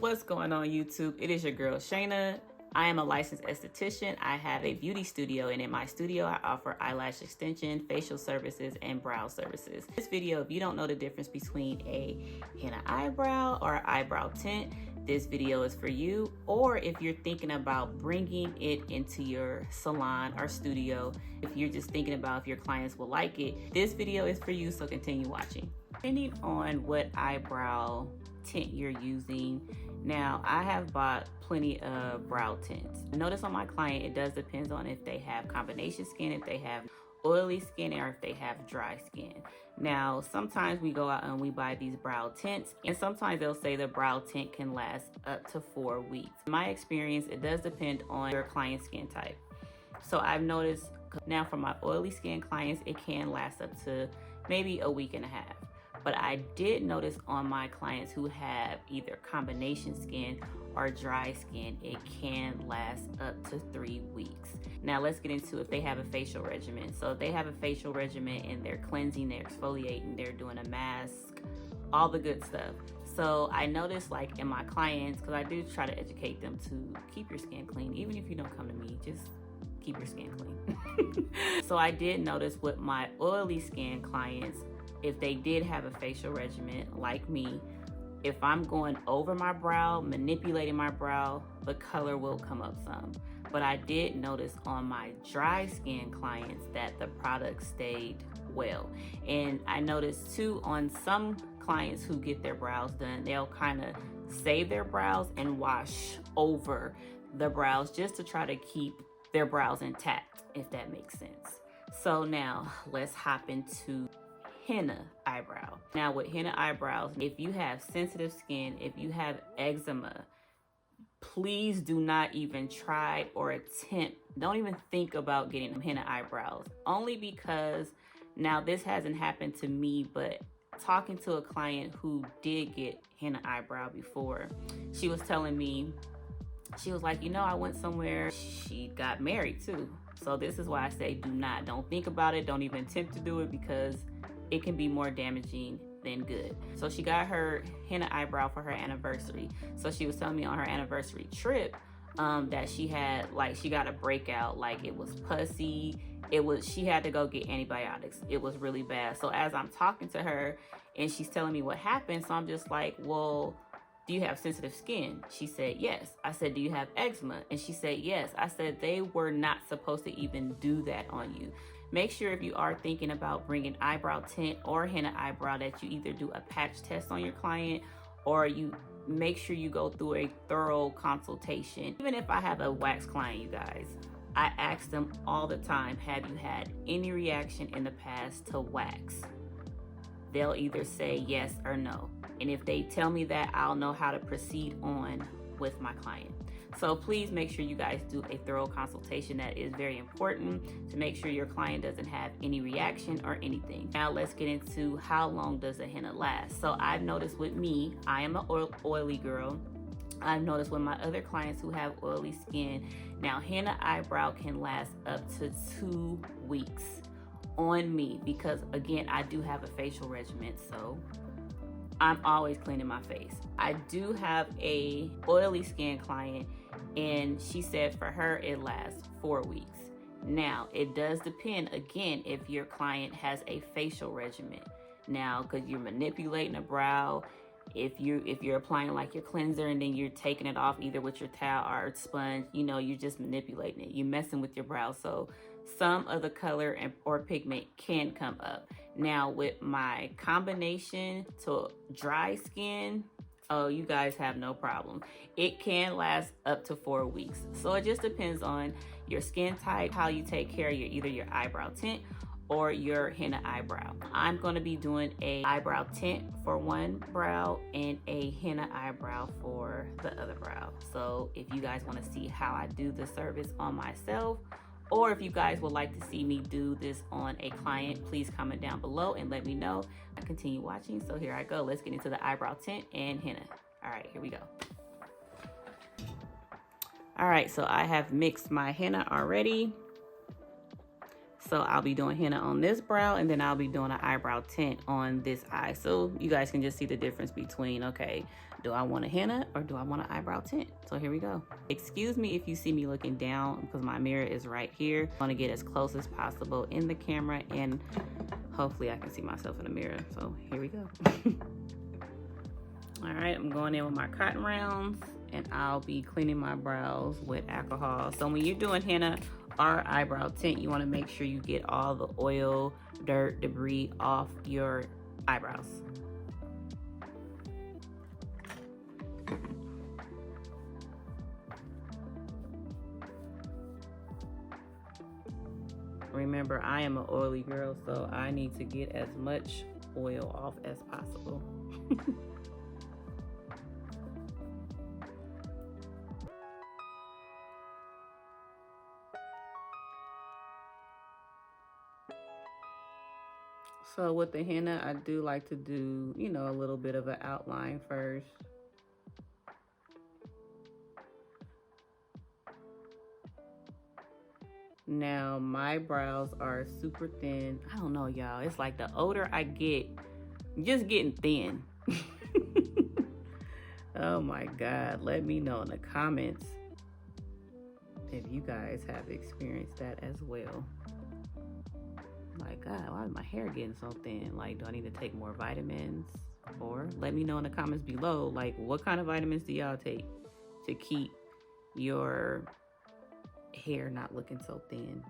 What's going on YouTube? It is your girl Shayna. I am a licensed esthetician. I have a beauty studio, and in my studio I offer eyelash extension, facial services, and brow services. This video, if you don't know the difference between a henna eyebrow or eyebrow tint, this video is for you. Or if you're thinking about bringing it into your salon or studio, if you're just thinking about if your clients will like it, this video is for you, so continue watching. Depending on what eyebrow tint you're using. Now, I have bought plenty of brow tints. Notice on my client, it does depend on if they have combination skin, if they have oily skin, or if they have dry skin. Now, sometimes we go out and we buy these brow tints, and sometimes they'll say the brow tint can last up to 4 weeks. In my experience, it does depend on your client's skin type. So I've noticed now for my oily skin clients, it can last up to maybe a week and a half. But I did notice on my clients who have either combination skin or dry skin, it can last up to 3 weeks. Now let's get into if they have a facial regimen. So if they have a facial regimen and they're cleansing, they're exfoliating, they're doing a mask, all the good stuff. So I noticed like in my clients, because I do try to educate them to keep your skin clean, even if you don't come to me, just keep your skin clean. So I did notice with my oily skin clients, if they did have a facial regimen like me, if I'm going over my brow, manipulating my brow, the color will come up some. But I did notice on my dry skin clients that the product stayed well. And I noticed too on some clients who get their brows done, they'll kind of save their brows and wash over the brows just to try to keep their brows intact, if that makes sense. So now let's hop into henna eyebrow. Now with henna eyebrows, if you have sensitive skin, if you have eczema, please do not even try or attempt, don't even think about getting henna eyebrows. Only because, now this hasn't happened to me, but talking to a client who did get henna eyebrow before, she was telling me, she was like, you know, I went somewhere, she got married too. So this is why I say don't think about it, don't even attempt to do it, because it can be more damaging than good. So she got her henna eyebrow for her anniversary. So she was telling me on her anniversary trip that she had, like, she got a breakout, like it was pussy. She had to go get antibiotics. It was really bad. So as I'm talking to her and she's telling me what happened, so I'm just like, well, do you have sensitive skin? She said, yes. I said, do you have eczema? And she said, yes. I said, they were not supposed to even do that on you. Make sure if you are thinking about bringing eyebrow tint or henna eyebrow that you either do a patch test on your client, or you make sure you go through a thorough consultation. Even if I have a wax client, you guys, I ask them all the time, have you had any reaction in the past to wax? They'll either say yes or no. And if they tell me that, I'll know how to proceed on with my client. So please make sure you guys do a thorough consultation. That is very important to make sure your client doesn't have any reaction or anything. Now let's get into how long does a henna last. So I've noticed with me, I am an oily girl. I've noticed with my other clients who have oily skin, now henna eyebrow can last up to 2 weeks on me, because again, I do have a facial regimen, so I'm always cleaning my face. I do have a oily skin client, and she said for her it lasts 4 weeks. Now it does depend again if your client has a facial regimen. Now, because you're manipulating a brow, if you're applying like your cleanser and then you're taking it off either with your towel or sponge, you know, you're just manipulating it. You're messing with your brow, so some of the color or pigment can come up. Now with my combination to dry skin, oh, you guys have no problem. It can last up to 4 weeks. So it just depends on your skin type, how you take care of either your eyebrow tint or your henna eyebrow. I'm gonna be doing a eyebrow tint for one brow and a henna eyebrow for the other brow. So if you guys wanna see how I do the service on myself, or if you guys would like to see me do this on a client, please comment down below and let me know. I continue watching, so here I go. Let's get into the eyebrow tint and henna. All right, here we go. All right, so I have mixed my henna already. So I'll be doing henna on this brow, and then I'll be doing an eyebrow tint on this eye. So you guys can just see the difference between, okay, do I want a henna or do I want an eyebrow tint? So here we go. Excuse me if you see me looking down because my mirror is right here. I want to get as close as possible in the camera, and hopefully I can see myself in the mirror. So here we go. All right, I'm going in with my cotton rounds, and I'll be cleaning my brows with alcohol. So when you're doing henna or eyebrow tint, you want to make sure you get all the oil, dirt, debris off your eyebrows. Remember, I am an oily girl, so I need to get as much oil off as possible. So with the henna, I do like to do, you know, a little bit of an outline first. Now, my brows are super thin. I don't know, y'all. It's like the older I get, just getting thin. Oh my God. Let me know in the comments if you guys have experienced that as well. Like, God, why is my hair getting so thin? Like, do I need to take more vitamins? Or let me know in the comments below, like, what kind of vitamins do y'all take to keep your hair not looking so thin?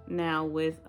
Now with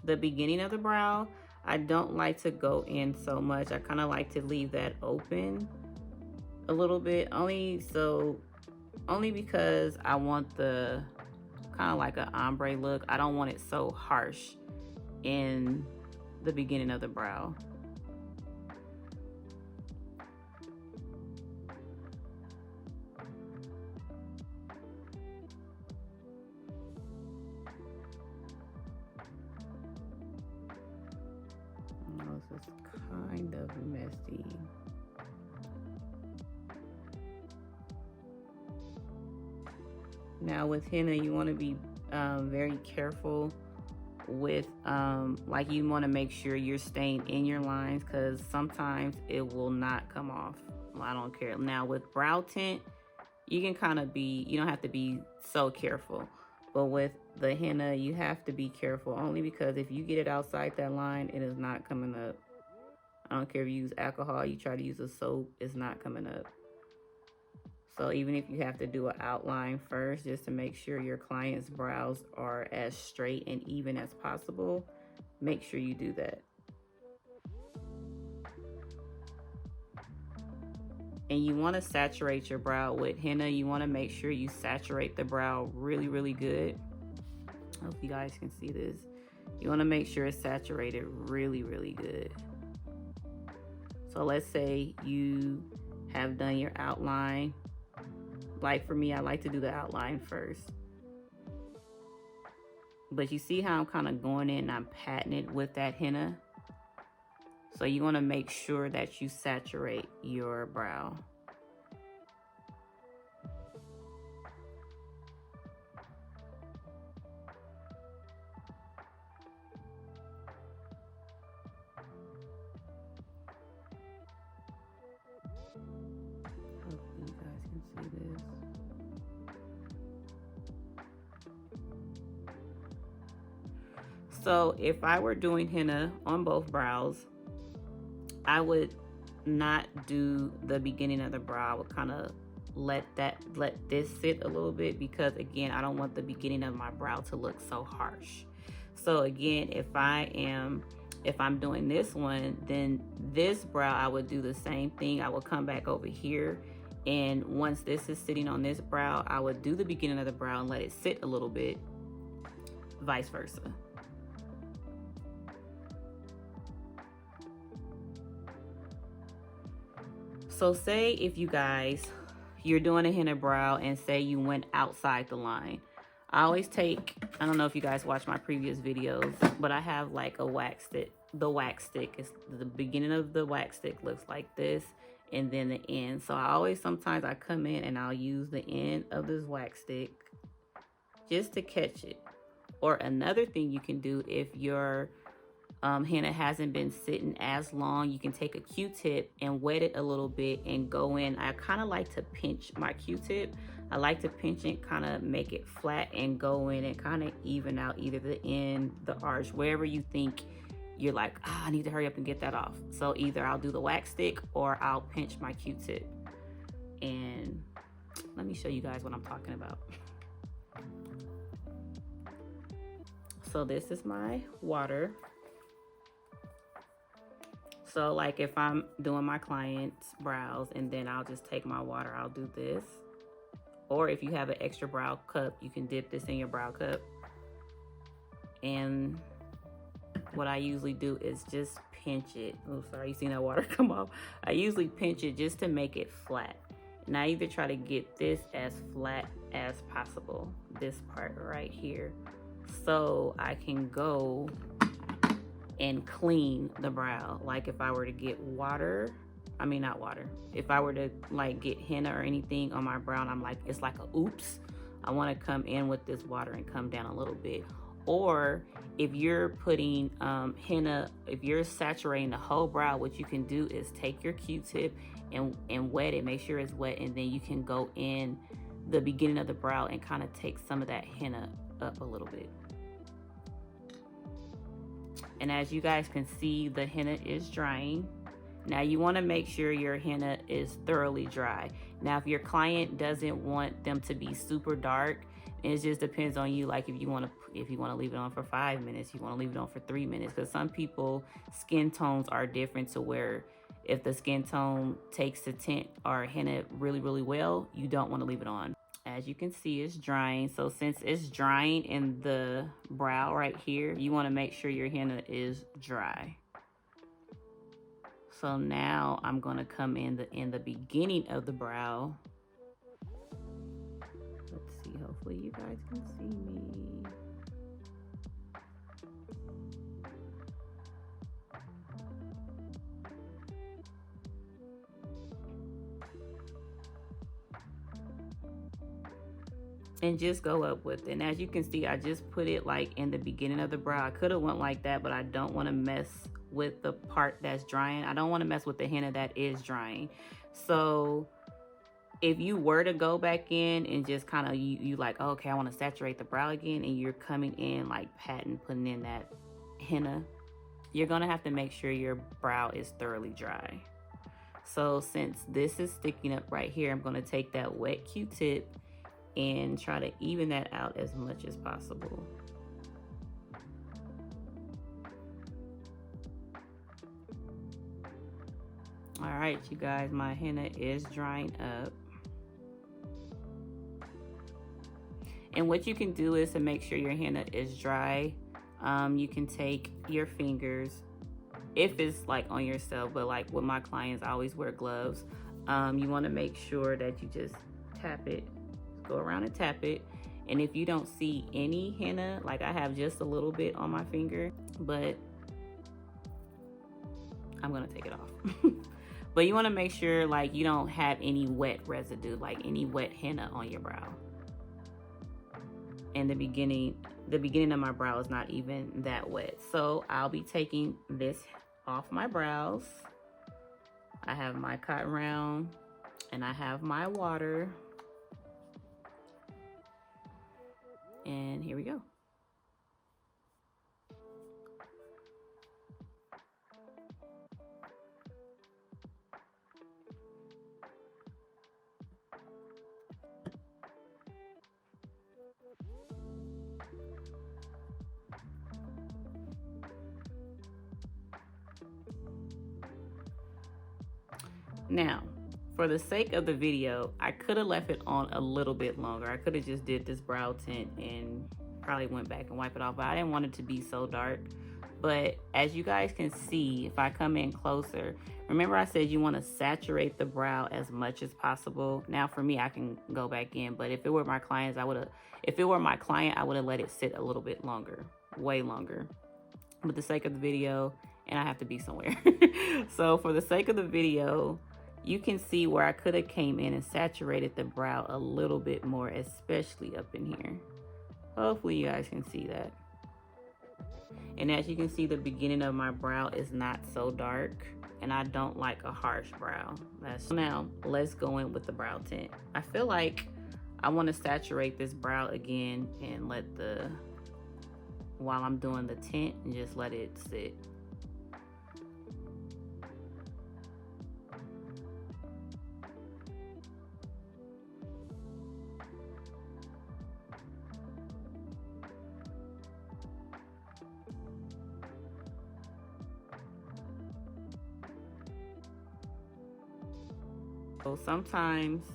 the beginning of the brow, I don't like to go in so much. I kind of like to leave that open a little bit, only because I want the kind of like an ombre look. I don't want it so harsh in the beginning of the brow. This is kind of messy. Now with henna, you want to be very careful with like, you want to make sure you're staying in your lines, because sometimes it will not come off. Well, I don't care. Now with brow tint, you can kind of be, you don't have to be so careful, but with the henna, you have to be careful, only because if you get it outside that line, it is not coming up. I don't care if you use alcohol, you try to use a soap, it's not coming up. So even if you have to do an outline first, just to make sure your client's brows are as straight and even as possible, make sure you do that. And you want to saturate your brow with henna. You want to make sure you saturate the brow really, really good. I hope you guys can see this. You want to make sure it's saturated really, really good. So let's say you have done your outline. Like for me, I like to do the outline first. But you see how I'm kind of going in and I'm patting it with that henna? So you want to make sure that you saturate your brow. Hopefully you guys can see this. So if I were doing henna on both brows, I would not do the beginning of the brow. I would kind of let this sit a little bit, because again, I don't want the beginning of my brow to look so harsh. So again, if I'm doing this one, then this brow, I would do the same thing. I would come back over here, and once this is sitting on this brow, I would do the beginning of the brow and let it sit a little bit, vice versa. So say if you're doing a henna brow and say you went outside the line, I always take, I don't know if you guys watch my previous videos, but I have like a wax stick. The wax stick is the beginning of the wax stick looks like this, and then the end. So I always, sometimes I come in and I'll use the end of this wax stick just to catch it. Or another thing you can do, if your henna hasn't been sitting as long, you can take a Q-tip and wet it a little bit and go in. I kind of like to pinch my Q-tip. I like to pinch it, kind of make it flat and go in and kind of even out either the end, the arch, wherever you think you're like, I need to hurry up and get that off. So either I'll do the wax stick or I'll pinch my Q-tip. And let me show you guys what I'm talking about. So this is my water. So like if I'm doing my client's brows, and then I'll just take my water, I'll do this. Or if you have an extra brow cup, you can dip this in your brow cup. And what I usually do is just pinch it. Oh, sorry, you seen that water come off. I usually pinch it just to make it flat. And I either try to get this as flat as possible, this part right here, so I can go and clean the brow. Like if I were to get water, I mean not water, if I were to like get henna or anything on my brow and I'm like, it's like a oops, I want to come in with this water and come down a little bit. Or if you're putting henna, if you're saturating the whole brow, what you can do is take your Q-tip and wet it, make sure it's wet, and then you can go in the beginning of the brow and kind of take some of that henna up a little bit. And as you guys can see, the henna is drying. Now you want to make sure your henna is thoroughly dry. Now if your client doesn't want them to be super dark, it just depends on you. Like if you want to leave it on for 5 minutes, you want to leave it on for 3 minutes, because some people skin tones are different, to where if the skin tone takes the tint or henna really, really well, you don't want to leave it on. As you can see, it's drying. So since it's drying in the brow right here, you want to make sure your henna is dry. So now I'm going to come in the beginning of the brow. Let's see, hopefully you guys can see me. And just go up with it. And as you can see, I just put it like in the beginning of the brow. I could have went like that, but I don't want to mess with the part that's drying. I don't want to mess with the henna that is drying. So if you were to go back in and just kind of, you like, oh, okay, I want to saturate the brow again, and you're coming in like patting, putting in that henna, you're going to have to make sure your brow is thoroughly dry. So since this is sticking up right here, I'm going to take that wet Q-tip and try to even that out as much as possible. All right, you guys, my henna is drying up. And what you can do is, to make sure your henna is dry, you can take your fingers, if it's like on yourself, but like with my clients, I always wear gloves. You want to make sure that you just tap it, go around and tap it. And if you don't see any henna, like I have just a little bit on my finger, but I'm gonna take it off. But you want to make sure like you don't have any wet residue, like any wet henna on your brow. And the beginning of my brow is not even that wet. So I'll be taking this off my brows. I have my cotton round and I have my water. And here we go. Now, for the sake of the video, I could have left it on a little bit longer. I could have just did this brow tint and probably went back and wiped it off, but I didn't want it to be so dark. But as you guys can see, if I come in closer, remember I said you want to saturate the brow as much as possible. Now for me, I can go back in, but if it were my clients, I would have let it sit a little bit longer, way longer. For the sake of the video, and I have to be somewhere. So for the sake of the video, you can see where I could have came in and saturated the brow a little bit more, especially up in here. Hopefully you guys can see that. And as you can see, the beginning of my brow is not so dark, and I don't like a harsh brow. Now let's go in with the brow tint. I feel like I want to saturate this brow again and while I'm doing the tint, and just let it sit. So sometimes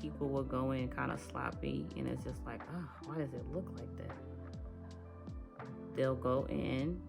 people will go in kind of sloppy, and it's just like, oh, why does it look like that? They'll go in,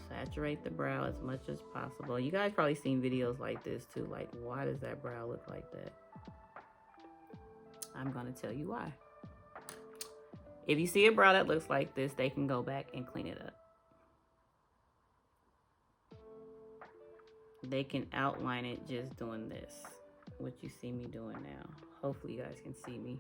saturate the brow as much as possible. You guys probably seen videos like this too, like, why does that brow look like that? I'm gonna tell you why. If you see a brow that looks like this, they can go back and clean it up. They can outline it just doing this, what you see me doing now. Hopefully you guys can see me.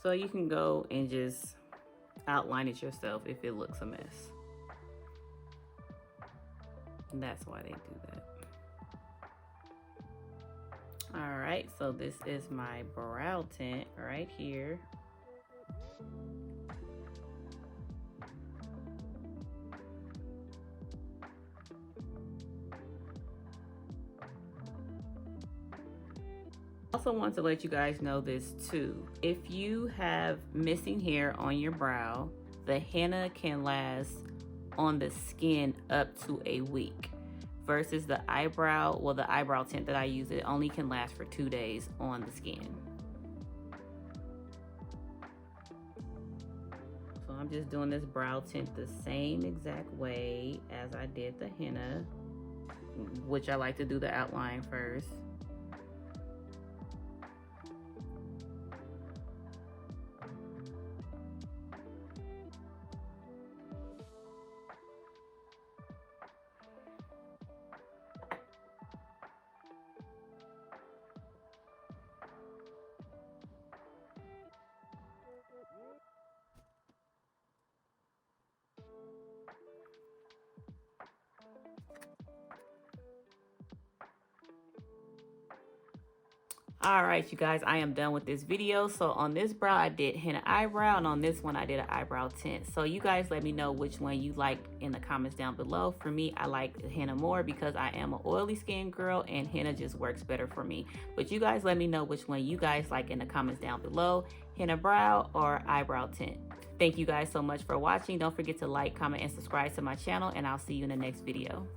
So you can go and just outline it yourself if it looks a mess. And that's why they do that. All right, so this is my brow tint right here. Also want to let you guys know this too. If you have missing hair on your brow, the henna can last on the skin up to a week versus the eyebrow, well, the eyebrow tint that I use, it only can last for 2 days on the skin. So I'm just doing this brow tint the same exact way as I did the henna, which I like to do the outline first. All right, you guys, I am done with this video. So on this brow, I did henna eyebrow, and on this one, I did an eyebrow tint. So you guys let me know which one you like in the comments down below. For me, I like henna more because I am an oily skin girl, and henna just works better for me. But you guys let me know which one you guys like in the comments down below, henna brow or eyebrow tint. Thank you guys so much for watching. Don't forget to like, comment, and subscribe to my channel, and I'll see you in the next video.